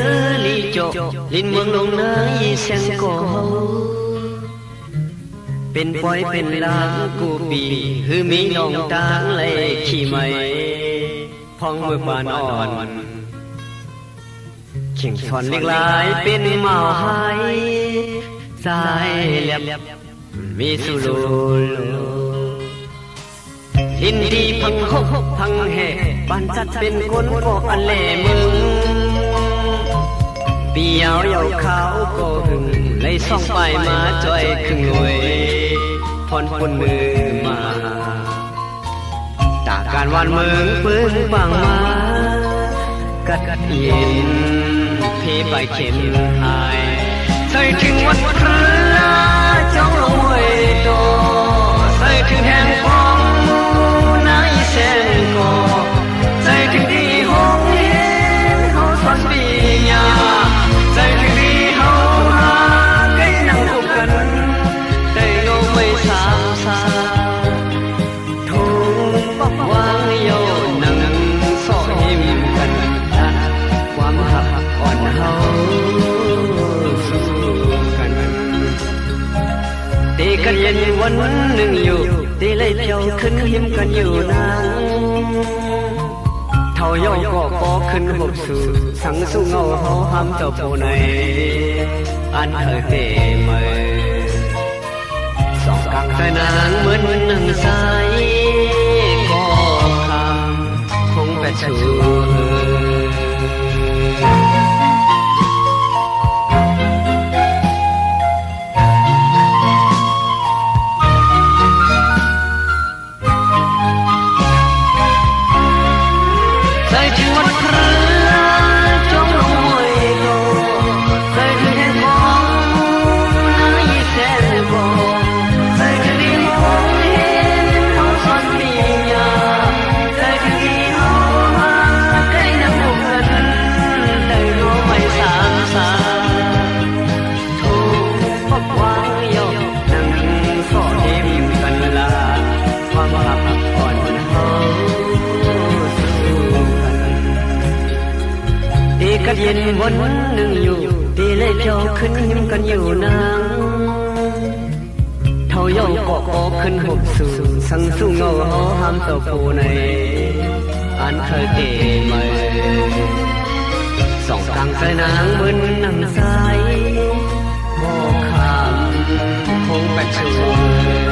xứ lý trộn linh mương lông nơi sen cổเป็นปอยเป็นลางกูปีฮือมีน้องตางเลยขี่ไม่พองมือปานอ่อนเข่งชอนเล็กลายเป็นเมาหายสายเล็บมีสุโลลินดีพังหกพังแห่ปานจัดเป็นคนก็อันแหล่มึงปียาวยาวขาวก็หึงเลยส่องไปมาจ่อยครึ่งหน่วยพรปนมือมาจากการวันเมืองปืนปังมากัดเย็นเพไปเข็นหายใส่ถึงวันพระจ้องลงห้วยโตใส่ถึงแห่งฟองนายแสนก่อใส่ถึงที่ห้องเห็นเขาสอนปีญาใส่ถึงที่เขาหาใกล้นั่งคุกกันแต่โยไม่สามสาถูกปักวางโยนั่งสอยิ้มกันความหักอ่อนเฮาสู้กันตีกันเย็นวันหนึ่งอยู่ตีเลยเที่ยวขึ้นหิมกันอยู่นานเท่าย่องก็ปอขึ้นหกสู่สังสู้เงาเขาห้ามเจ้าผู้ในอันเธอเตเมยสองกลางใจนางเหมือนหนึ่งสายก็คำคงแปดชูใส่ถึงวันพระจ้องลงห้วยโตใส่ถึงแห่งของนายแสนก่อใส่ถึงที่มองเห็นเขาสอนปีญาใส่ถึงที่เขาหาใกล้นั่งคุกกันแต่รู้ไม่สามสาถูกปักวางโยนั่งสอเห็นกันละความหักอ่อนเฮาตีกันเย็นวันหนึ่งอยู่ตีเลยเที่ยวขึ้นหิมกันอยู่นางเท่าย่องก็ปอขึ้นหกสู่สังสู้เงาเขาห้ามเต่าผู้ในอันเคยเตเมยสองทางสายนางเหมือนนั่งสายบอกคำคงแปลกชวน